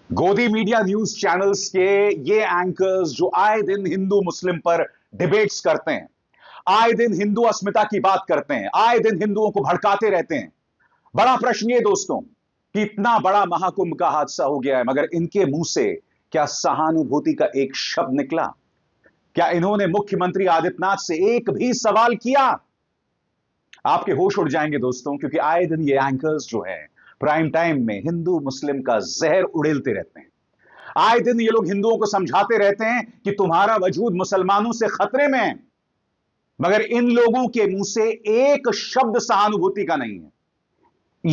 गोदी media news channels के ये एंकर्स जो आए दिन हिंदू मुस्लिम पर डिबेट्स करते हैं, आए दिन हिंदू अस्मिता की बात करते हैं, आए दिन हिंदुओं को भड़काते रहते हैं। बड़ा प्रश्न ये दोस्तों कि इतना बड़ा महाकुंभ का हादसा हो गया है, मगर इनके मुंह से क्या सहानुभूति का एक शब्द निकला? क्या इन्होंने मुख्यमंत्री आदित्यनाथ से एक भी सवाल किया? आपके होश उड़ जाएंगे दोस्तों, क्योंकि आए दिन ये एंकर्स जो हैं प्राइम टाइम में हिंदू मुस्लिम का जहर उड़ेलते रहते हैं। आए दिन ये लोग हिंदुओं को समझाते रहते हैं कि तुम्हारा वजूद मुसलमानों से खतरे में है, मगर इन लोगों के मुंह से एक शब्द सहानुभूति का नहीं है।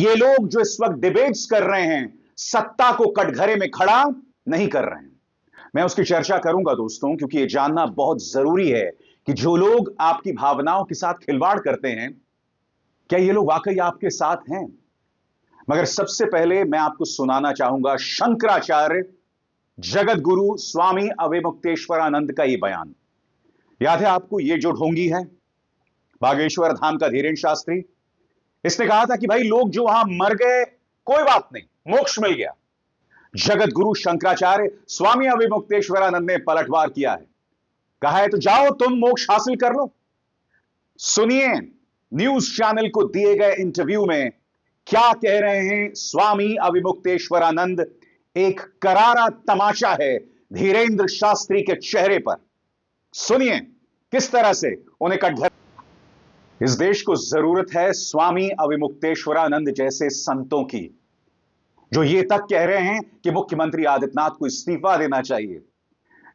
ये लोग जो इस वक्त डिबेट्स कर रहे हैं, सत्ता को कटघरे में खड़ा नहीं कर रहे हैं। मैं उसकी चर्चा करूंगा दोस्तों, क्योंकि यह जानना बहुत जरूरी है कि जो लोग आपकी भावनाओं के साथ खिलवाड़ करते हैं, क्या ये लोग वाकई आपके साथ हैं? मगर सबसे पहले मैं आपको सुनाना चाहूंगा शंकराचार्य जगत गुरु स्वामी अविमुक्तेश्वरानंद का यह बयान। याद है आपको, ये जो ढोंगी है बागेश्वर धाम का धीरेन्द्र शास्त्री, इसने कहा था कि भाई लोग जो वहां मर गए कोई बात नहीं, मोक्ष मिल गया। जगत गुरु शंकराचार्य स्वामी अविमुक्तेश्वरानंद ने पलटवार किया है, कहा है तो जाओ तुम मोक्ष हासिल कर लो। सुनिए न्यूज चैनल को दिए गए इंटरव्यू में क्या कह रहे हैं स्वामी अविमुक्तेश्वरानंद। एक करारा तमाचा है धीरेन्द्र शास्त्री के चेहरे पर। सुनिए किस तरह से उन्हें कटघर। इस देश को जरूरत है स्वामी अविमुक्तेश्वरानंद जैसे संतों की, जो ये तक कह रहे हैं कि मुख्यमंत्री आदित्यनाथ को इस्तीफा देना चाहिए।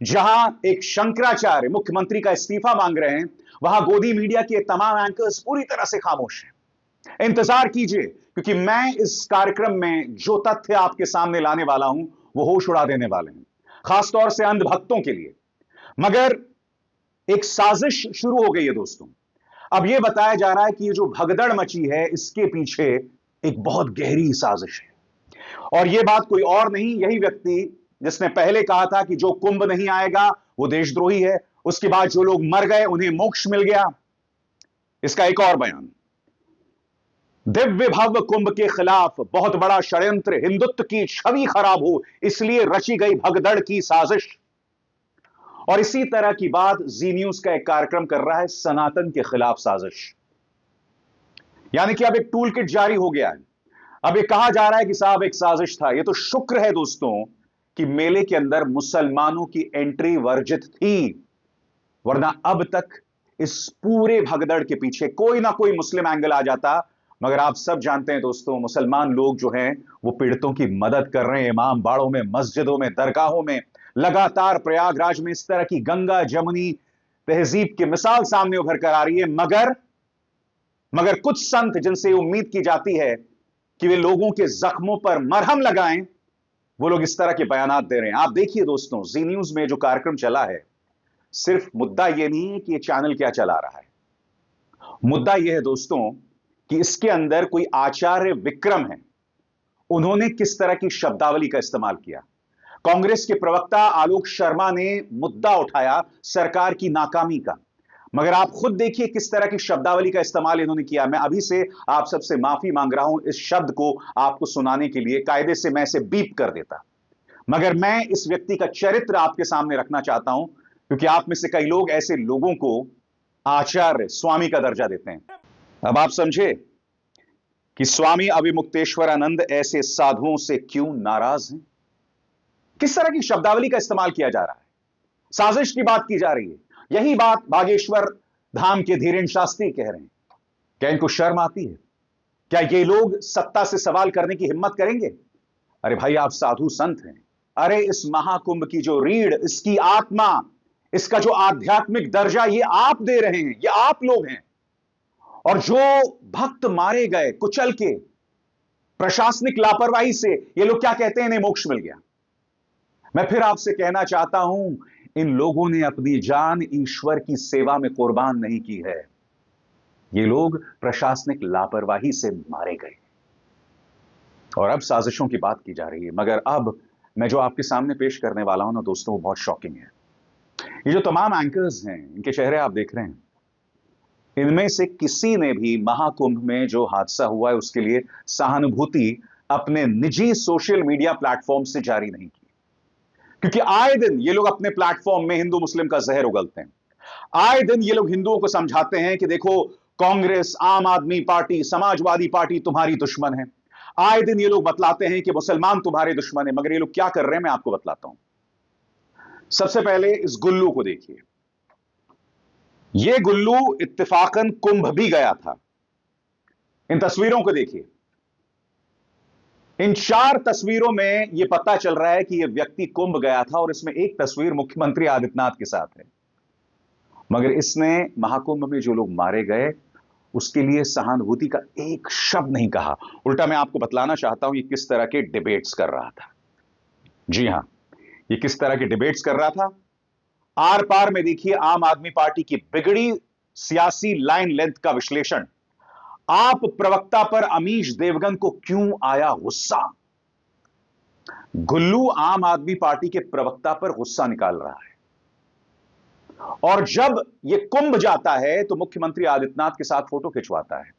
जहां एक शंकराचार्य मुख्यमंत्री का इस्तीफा मांग रहे हैं, वहां गोदी मीडिया के तमाम एंकर्स पूरी तरह से खामोश हैं। इंतजार कीजिए, क्योंकि मैं इस कार्यक्रम में जो तथ्य आपके सामने लाने वाला हूं वो होश उड़ा देने वाले हैं, खासतौर से अंधभक्तों के लिए। मगर एक साजिश शुरू हो गई है दोस्तों। अब यह बताया जा रहा है कि ये जो भगदड़ मची है, इसके पीछे एक बहुत गहरी साजिश है। और यह बात कोई और नहीं, यही व्यक्ति जिसने पहले कहा था कि जो कुंभ नहीं आएगा वो देशद्रोही है, उसके बाद जो लोग मर गए उन्हें मोक्ष मिल गया। इसका एक और बयान, दिव्य भव्य कुंभ के खिलाफ बहुत बड़ा षड्यंत्र, हिंदुत्व की छवि खराब हो इसलिए रची गई भगदड़ की साजिश। और इसी तरह की बात जी न्यूज का एक कार्यक्रम कर रहा है, सनातन के खिलाफ साजिश। यानी कि अब एक टूल किट जारी हो गया है। अब ये कहा जा रहा है कि साहब एक साजिश था। ये तो शुक्र है दोस्तों कि मेले के अंदर मुसलमानों की एंट्री वर्जित थी, वरना अब तक इस पूरे भगदड़ के पीछे कोई ना कोई मुस्लिम एंगल आ जाता। मगर आप सब जानते हैं दोस्तों, मुसलमान लोग जो हैं वो पीड़ितों की मदद कर रहे हैं। इमाम बाड़ों में, मस्जिदों में, दरगाहों में लगातार प्रयागराज में इस तरह की गंगा जमुनी तहजीब की मिसाल सामने उभर कर आ रही है। मगर कुछ संत जिनसे उम्मीद की जाती है कि वे लोगों के जख्मों पर मरहम लगाएं, वो लोग इस तरह के बयानात दे रहे हैं। आप देखिए दोस्तों, जी न्यूज में जो कार्यक्रम चला है, सिर्फ मुद्दा यह नहीं है कि यह चैनल क्या चला रहा है। मुद्दा यह है दोस्तों कि इसके अंदर कोई आचार्य विक्रम है, उन्होंने किस तरह की शब्दावली का इस्तेमाल किया। कांग्रेस के प्रवक्ता आलोक शर्मा ने मुद्दा उठाया सरकार की नाकामी का, मगर आप खुद देखिए किस तरह की शब्दावली का इस्तेमाल इन्होंने किया। मैं अभी से आप सबसे माफी मांग रहा हूं, इस शब्द को आपको सुनाने के लिए कायदे से मैं इसे बीप कर देता, मगर मैं इस व्यक्ति का चरित्र आपके सामने रखना चाहता हूं, क्योंकि आप में से कई लोग ऐसे लोगों को आचार्य स्वामी का दर्जा देते हैं। अब आप समझे कि स्वामी अविमुक्तेश्वरानंद ऐसे साधुओं से क्यों नाराज हैं। किस तरह की शब्दावली का इस्तेमाल किया जा रहा है, साजिश की बात की जा रही है। यही बात बागेश्वर धाम के धीरेन्द्र शास्त्री कह रहे हैं। क्या इनको शर्म आती है? क्या ये लोग सत्ता से सवाल करने की हिम्मत करेंगे? अरे भाई, आप साधु संत हैं। अरे इस महाकुंभ की जो रीढ़, इसकी आत्मा, इसका जो आध्यात्मिक दर्जा, ये आप दे रहे हैं, ये आप लोग हैं। और जो भक्त मारे गए कुचल के, प्रशासनिक लापरवाही से, ये लोग क्या कहते हैं, इन्हें मोक्ष मिल गया। मैं फिर आपसे कहना चाहता हूं, इन लोगों ने अपनी जान ईश्वर की सेवा में कुर्बान नहीं की है। ये लोग प्रशासनिक लापरवाही से मारे गए और अब साजिशों की बात की जा रही है। मगर अब मैं जो आपके सामने पेश करने वाला हूं ना दोस्तों, वो बहुत शॉकिंग है। ये जो तमाम एंकर्स हैं, इनके चेहरे आप देख रहे हैं, इनमें से किसी ने भी महाकुंभ में जो हादसा हुआ है उसके लिए सहानुभूति अपने निजी सोशल मीडिया प्लेटफॉर्म से जारी नहीं की, क्योंकि आए दिन ये लोग अपने प्लेटफॉर्म में हिंदू मुस्लिम का जहर उगलते हैं। आए दिन ये लोग हिंदुओं को समझाते हैं कि देखो, कांग्रेस, आम आदमी पार्टी, समाजवादी पार्टी तुम्हारी दुश्मन है। आए दिन ये लोग बतलाते हैं कि मुसलमान तुम्हारे दुश्मन है, मगर ये लोग क्या कर रहे हैं मैं आपको बतलाता हूं। सबसे पहले इस गुल्लू को देखिए। यह गुल्लू इत्तेफाकन कुंभ भी गया था। इन तस्वीरों को देखिए। इन 4 तस्वीरों में यह पता चल रहा है कि यह व्यक्ति कुंभ गया था, और इसमें एक तस्वीर मुख्यमंत्री आदित्यनाथ के साथ है। मगर इसने महाकुंभ में जो लोग मारे गए उसके लिए सहानुभूति का एक शब्द नहीं कहा। उल्टा मैं आपको बतलाना चाहता हूं ये किस तरह के डिबेट्स कर रहा था। जी हां, ये किस तरह के डिबेट्स कर रहा था। आर पार में देखिए आम आदमी पार्टी की बिगड़ी सियासी लाइन लेंथ का विश्लेषण। आप प्रवक्ता पर अमीश देवगन को क्यों आया गुस्सा? गुल्लू आम आदमी पार्टी के प्रवक्ता पर गुस्सा निकाल रहा है, और जब यह कुंभ जाता है तो मुख्यमंत्री आदित्यनाथ के साथ फोटो खिंचवाता है।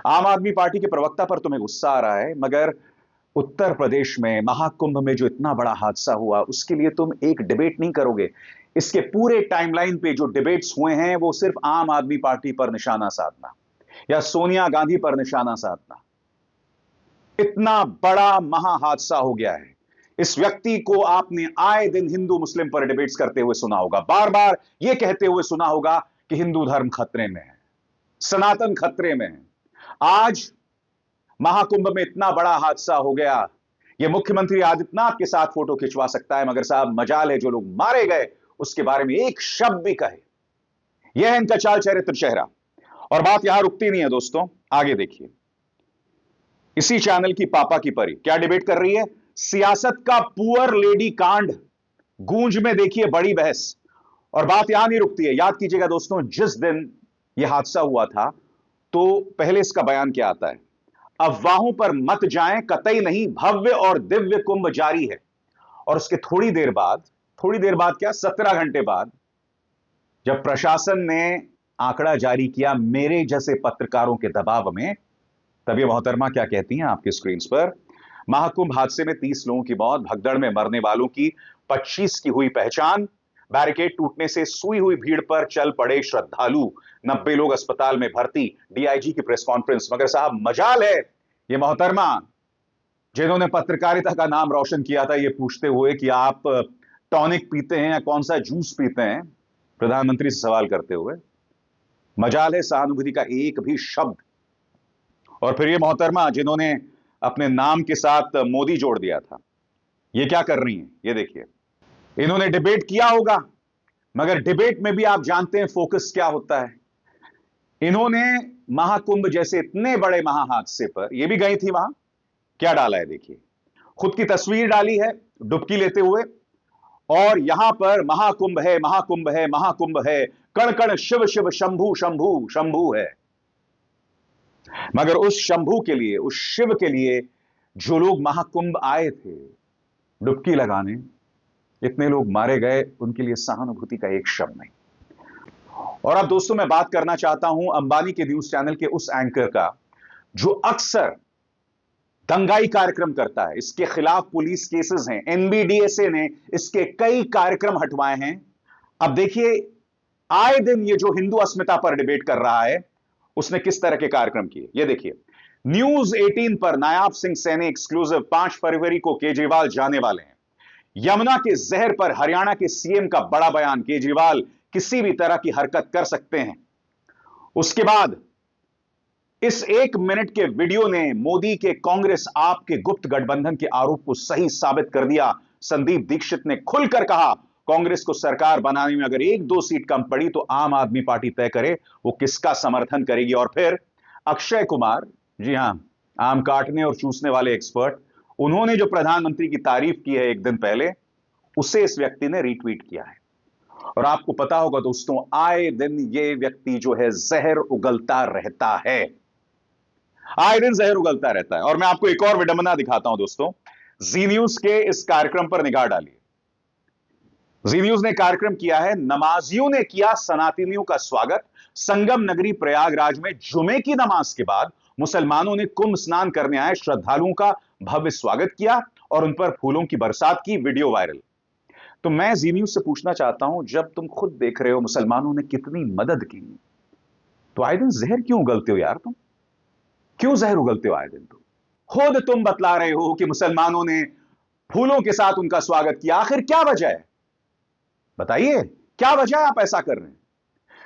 आम आदमी पार्टी के प्रवक्ता पर तुम्हें गुस्सा आ रहा है, मगर उत्तर प्रदेश में महाकुंभ में जो इतना बड़ा हादसा हुआ उसके लिए तुम एक डिबेट नहीं करोगे। इसके पूरे टाइमलाइन पे जो डिबेट्स हुए हैं वो सिर्फ आम आदमी पार्टी पर निशाना साधना या सोनिया गांधी पर निशाना साधना। इतना बड़ा महा हादसा हो गया है। इस व्यक्ति को आपने आए दिन हिंदू मुस्लिम पर डिबेट्स करते हुए सुना होगा, बार बार यह कहते हुए सुना होगा कि हिंदू धर्म खतरे में है, सनातन खतरे में है। आज महाकुंभ में इतना बड़ा हादसा हो गया, यह मुख्यमंत्री आदित्यनाथ के साथ फोटो खिंचवा सकता है, मगर साहब मजाल है जो लोग मारे गए उसके बारे में एक शब्द भी कहे। यह है इनका चाल चरित्र चेहरा। और बात यहां रुकती नहीं है दोस्तों, आगे देखिए। इसी चैनल की पापा की परी क्या डिबेट कर रही है? सियासत का पुअर लेडी कांड, गूंज में देखिए बड़ी बहस। और बात यहां नहीं रुकती है। याद कीजिएगा दोस्तों, जिस दिन यह हादसा हुआ था तो पहले इसका बयान क्या आता है? अफवाहों पर मत जाएं, कतई नहीं, भव्य और दिव्य कुंभ जारी है। और उसके थोड़ी देर बाद क्या, 17 घंटे बाद जब प्रशासन ने आंकड़ा जारी किया मेरे जैसे पत्रकारों के दबाव में, तब ये मोहतरमा क्या कहती हैं आपकी स्क्रीन पर? महाकुंभ हादसे में 30 लोगों की मौत, भगदड़ में मरने वालों की 25 की हुई पहचान, बैरिकेड टूटने से सुई हुई भीड़ पर चल पड़े श्रद्धालु, 90 लोग अस्पताल में भर्ती, डीआईजी की प्रेस कॉन्फ्रेंस। मगर साहब मजाल है ये मोहतरमा जिन्होंने पत्रकारिता का नाम रोशन किया था ये पूछते हुए कि आप टॉनिक पीते हैं या कौन सा जूस पीते हैं, प्रधानमंत्री से सवाल करते हुए। मजाल है सहानुभूति का एक भी शब्द। और फिर ये मोहतरमा जिन्होंने अपने नाम के साथ मोदी जोड़ दिया था, ये क्या कर रही हैं? ये देखिए, इन्होंने डिबेट किया होगा, मगर डिबेट में भी आप जानते हैं फोकस क्या होता है। इन्होंने महाकुंभ जैसे इतने बड़े महाहादसे पर, ये भी गई थी वहां, क्या डाला है देखिए। खुद की तस्वीर डाली है डुबकी लेते हुए, और यहां पर महाकुंभ है, महाकुंभ है, महाकुंभ है, कण कण शिव शिव शंभु शंभु शंभु है। मगर उस शंभु के लिए, उस शिव के लिए जो लोग महाकुंभ आए थे डुबकी लगाने, इतने लोग मारे गए, उनके लिए सहानुभूति का एक शब्द नहीं। और अब दोस्तों मैं बात करना चाहता हूं अंबानी के न्यूज चैनल के उस एंकर का जो अक्सर दंगाई कार्यक्रम करता है। इसके खिलाफ पुलिस केसेस हैं, एनबीडीएसए ने इसके कई कार्यक्रम हटवाए हैं। अब देखिए, आए दिन ये जो हिंदू अस्मिता पर डिबेट कर रहा है उसने किस तरह के कार्यक्रम किए, ये देखिए। न्यूज 18 पर नायाब सिंह सैनी एक्सक्लूसिव, 5 फरवरी को केजरीवाल जाने वाले हैं। यमुना के जहर पर हरियाणा के सीएम का बड़ा बयान, केजरीवाल किसी भी तरह की हरकत कर सकते हैं। उसके बाद इस 1 मिनट के वीडियो ने मोदी के कांग्रेस आप के गुप्त गठबंधन के आरोप को सही साबित कर दिया। संदीप दीक्षित ने खुलकर कहा कांग्रेस को सरकार बनाने में अगर 1-2 सीट कम पड़ी तो आम आदमी पार्टी तय करे वो किसका समर्थन करेगी। और फिर अक्षय कुमार, जी हां, आम काटने और चूसने वाले एक्सपर्ट, उन्होंने जो प्रधानमंत्री की तारीफ की है 1 दिन पहले, उसे इस व्यक्ति ने रीट्वीट किया है। और आपको पता होगा दोस्तों, आए दिन ये व्यक्ति जो है जहर उगलता रहता है, आए दिन जहर उगलता रहता है। और मैं आपको एक और विडंबना दिखाता हूं दोस्तों, जी न्यूज के इस कार्यक्रम पर निगाह डालिए। जी न्यूज ने कार्यक्रम किया है, नमाजियों ने किया सनातनियों का स्वागत। संगम नगरी प्रयागराज में जुमे की नमाज के बाद मुसलमानों ने कुंभ स्नान करने आए श्रद्धालुओं का भव्य स्वागत किया और उन पर फूलों की बरसात की, वीडियो वायरल। तो मैं जी न्यूज से पूछना चाहता हूं, जब तुम खुद देख रहे हो मुसलमानों ने कितनी मदद की, तो आए दिन जहर क्यों उगलते हो यार? तुम क्यों जहर उगलते हो आए दिन? खुद तुम बतला रहे हो कि मुसलमानों ने फूलों के साथ उनका स्वागत किया, आखिर क्या वजह है? बताइए, क्या वजह है आप ऐसा कर रहे हैं?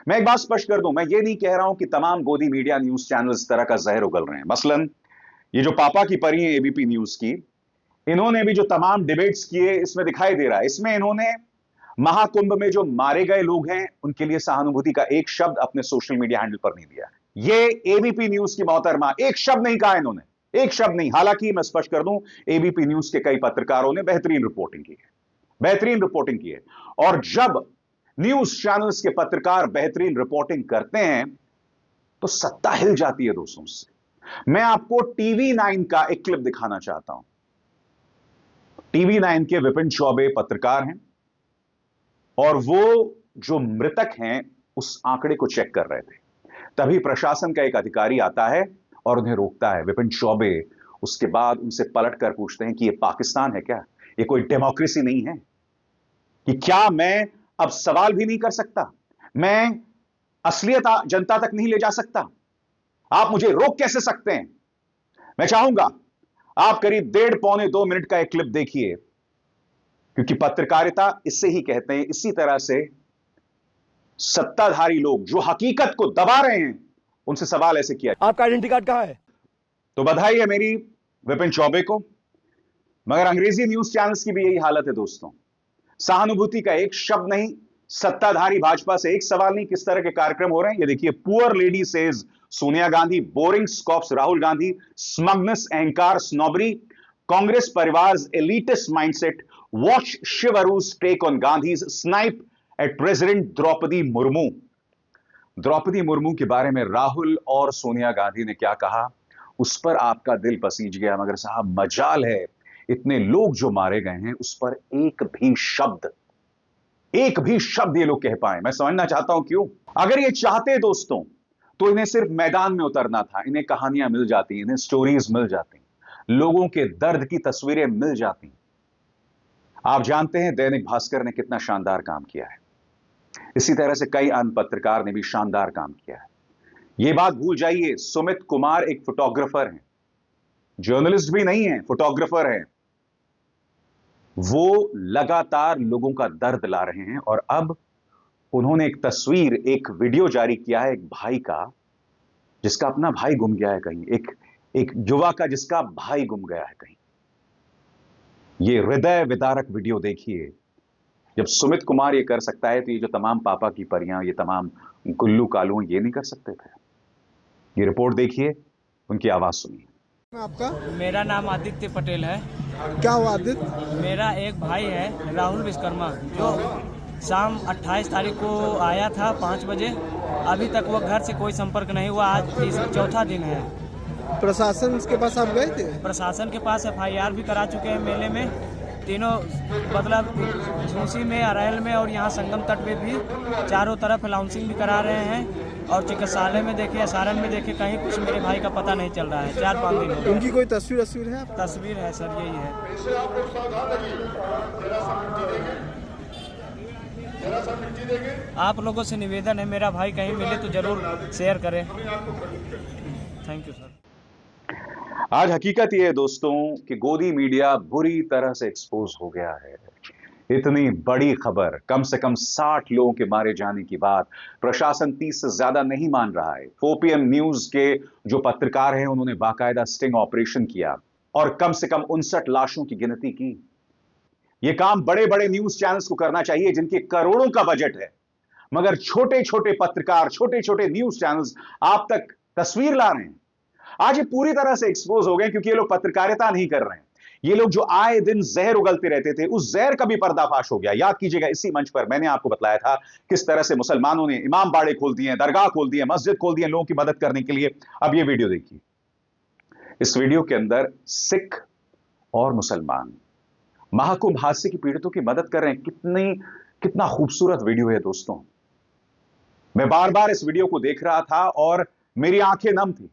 मैं एक बात स्पष्ट कर दूं, मैं ये नहीं कह रहा हूं कि तमाम गोदी मीडिया न्यूज चैनल इस तरह का जहर उगल रहे हैं। मसलन ये जो पापा की परी है एबीपी न्यूज की, इन्होंने भी जो तमाम डिबेट्स किए, इसमें दिखाई दे रहा है, इसमें इन्होंने महाकुंभ में जो मारे गए लोग हैं उनके लिए सहानुभूति का एक शब्द अपने सोशल मीडिया हैंडल पर नहीं दिया। ये एबीपी न्यूज की मोहतरमा, एक शब्द नहीं कहा इन्होंने, एक शब्द नहीं। हालांकि मैं स्पष्ट कर दूं, एबीपी न्यूज के कई पत्रकारों ने बेहतरीन रिपोर्टिंग की है, बेहतरीन रिपोर्टिंग की है। और जब न्यूज चैनल्स के पत्रकार बेहतरीन रिपोर्टिंग करते हैं तो सत्ता हिल जाती है दोस्तों से। मैं आपको टीवी 9 का एक क्लिप दिखाना चाहता हूं। टीवी 9 के विपिन चौबे पत्रकार हैं और वो जो मृतक हैं उस आंकड़े को चेक कर रहे थे। तभी प्रशासन का एक अधिकारी आता है और उन्हें रोकता है। विपिन चौबे उसके बाद उनसे पलटकर पूछते हैं कि ये पाकिस्तान है क्या? ये कोई डेमोक्रेसी नहीं है कि क्या मैं अब सवाल भी नहीं कर सकता? मैं असलियत जनता तक नहीं ले जा सकता? आप मुझे रोक कैसे सकते हैं? मैं चाहूंगा आप करीब 1.5-2 मिनट का एक क्लिप देखिए, क्योंकि पत्रकारिता इससे ही कहते हैं, इसी तरह से सत्ताधारी लोग जो हकीकत को दबा रहे हैं उनसे सवाल ऐसे किया। आपका आइडेंटिटी कार्ड कहां है? तो बधाई है मेरी विपिन चौबे को, मगर अंग्रेजी न्यूज चैनल्स की भी यही हालत है दोस्तों। सहानुभूति का एक शब्द नहीं, सत्ताधारी भाजपा से एक सवाल नहीं। किस तरह के कार्यक्रम हो रहे हैं ये देखिए। Poor lady says Sonia Gandhi, boring scoffs Rahul Gandhi, smugness, अहंकार, स्नोबरी, कांग्रेस परिवार elitist mindset, watch Shiv Aroor take on Gandhis snipe at president Droupadi Murmu. Droupadi Murmu के बारे में राहुल और सोनिया गांधी ने क्या कहा, उस पर आपका दिल पसीज गया। मगर साहब मजाल है, इतने लोग जो मारे गए हैं उस पर एक भी शब्द ये लोग कह पाए। मैं समझना चाहता हूं क्यों। अगर ये चाहते दोस्तों तो इन्हें सिर्फ मैदान में उतरना था, इन्हें कहानियां मिल जाती, इन्हें स्टोरीज मिल जाती, लोगों के दर्द की तस्वीरें मिल जाती। आप जानते हैं दैनिक भास्कर ने कितना शानदार काम किया है, इसी तरह से कई अन्य पत्रकार ने भी शानदार काम किया है। यह बात भूल जाइए, सुमित कुमार एक फोटोग्राफर हैं, जर्नलिस्ट भी नहीं है, फोटोग्राफर हैं। वो लगातार लोगों का दर्द ला रहे हैं और अब उन्होंने एक तस्वीर, एक वीडियो जारी किया है एक भाई का जिसका अपना भाई गुम गया है कहीं, एक युवा का जिसका भाई गुम गया है कहीं। ये हृदय विदारक वीडियो देखिए। जब सुमित कुमार ये कर सकता है तो ये जो तमाम पापा की परियां, ये तमाम गुल्लू कालू ये नहीं कर सकते थे। ये रिपोर्ट देखिए, उनकी आवाज सुनिए। आपका? मेरा नाम आदित्य पटेल है। क्या हुआ आदित्य? मेरा एक भाई है राहुल विश्वकर्मा, जो शाम 28 तारीख को आया था 5 बजे। अभी तक वो घर से कोई संपर्क नहीं हुआ। आज चौथा दिन है। प्रशासन के पास आप गए थे? प्रशासन के पास FIR भी करा चुके हैं। मेले में तीनों, मतलब झूसी में, अरैल में और यहाँ संगम तट पे भी चारों तरफ अनाउंसिंग भी करा रहे हैं। और चिकित्सालय में देखे, सारण में देखे, कहीं कुछ मेरे भाई का पता नहीं चल रहा है। 4-5 दिन हो गए। उनकी कोई तस्वीर है? तस्वीर है सर, यही है। आप लोगों से निवेदन है, मेरा भाई कहीं मिले तो जरूर शेयर करें। Thank you sir. आज हकीकत यह है दोस्तों कि गोदी मीडिया बुरी तरह से एक्सपोज हो गया है। इतनी बड़ी खबर, कम से कम 60 लोगों के मारे जाने की बात, प्रशासन 30 से ज्यादा नहीं मान रहा है। 4PM न्यूज के जो पत्रकार हैं उन्होंने बाकायदा स्टिंग ऑपरेशन किया और कम से कम 59 लाशों की गिनती की। यह काम बड़े बड़े न्यूज चैनल्स को करना चाहिए जिनके करोड़ों का बजट है, मगर छोटे छोटे पत्रकार, छोटे छोटे न्यूज चैनल्स आप तक तस्वीर ला रहे हैं। आज ये पूरी तरह से एक्सपोज हो गए क्योंकि ये लोग पत्रकारिता नहीं कर रहे हैं। ये लोग जो आए दिन जहर उगलते रहते थे, उस जहर का भी पर्दाफाश हो गया। याद कीजिएगा, इसी मंच पर मैंने आपको बताया था किस तरह से मुसलमानों ने इमाम बाड़े खोल दिए, दरगाह खोल दिए, मस्जिद खोल दिए लोगों की मदद करने के लिए। अब ये वीडियो देखिए। इस वीडियो के अंदर सिख और मुसलमान महाकुंभ हादसे की पीड़ितों की मदद कर रहे हैं। कितना खूबसूरत वीडियो है दोस्तों। मैं बार बार इस वीडियो को देख रहा था और मेरी आंखें नम थी।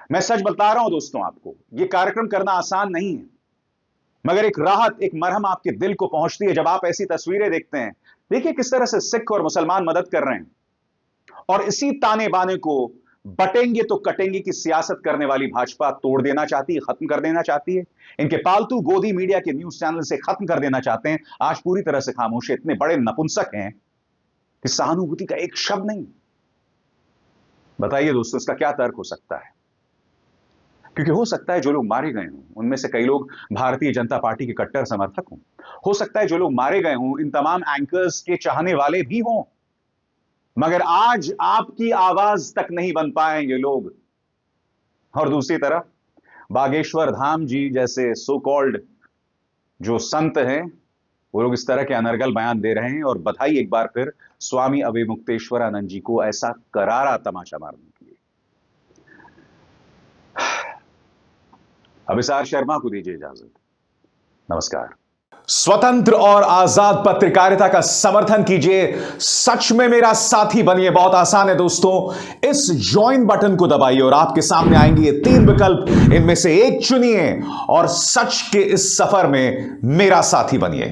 मैं सच बता रहा हूं दोस्तों आपको, यह कार्यक्रम करना आसान नहीं है, मगर एक राहत, एक मरहम आपके दिल को पहुंचती है जब आप ऐसी तस्वीरें देखते हैं। देखिए किस तरह से सिख और मुसलमान मदद कर रहे हैं, और इसी ताने बाने को बटेंगे तो कटेंगे की सियासत करने वाली भाजपा तोड़ देना चाहती है, खत्म कर देना चाहती है। इनके पालतू गोदी मीडिया के न्यूज चैनल से खत्म कर देना चाहते हैं। आज पूरी तरह से खामोश है, इतने बड़े नपुंसक हैं कि सहानुभूति का एक शब्द नहीं। बताइए दोस्तों, इसका क्या तर्क हो सकता है? क्योंकि हो सकता है जो लोग मारे गए हों उनमें से कई लोग भारतीय जनता पार्टी के कट्टर समर्थक हों। हो सकता है जो लोग मारे गए हों इन तमाम एंकर्स के चाहने वाले भी हों, मगर आज आपकी आवाज तक नहीं बन पाएंगे लोग। और दूसरी तरफ बागेश्वर धाम जी जैसे सो कॉल्ड जो संत हैं, वो लोग इस तरह के अनर्गल बयान दे रहे हैं। और बधाई एक बार फिर स्वामी अभिमुक्तेश्वरानंद जी को ऐसा करारा तमाचा मारने के लिए। अभिसार शर्मा को दीजिए इजाजत। नमस्कार। स्वतंत्र और आजाद पत्रकारिता का समर्थन कीजिए, सच में मेरा साथी बनिए। बहुत आसान है दोस्तों, इस ज्वाइन बटन को दबाइए और आपके सामने आएंगे ये 3 विकल्प, इनमें से एक चुनिए और सच के इस सफर में मेरा साथी बनिए।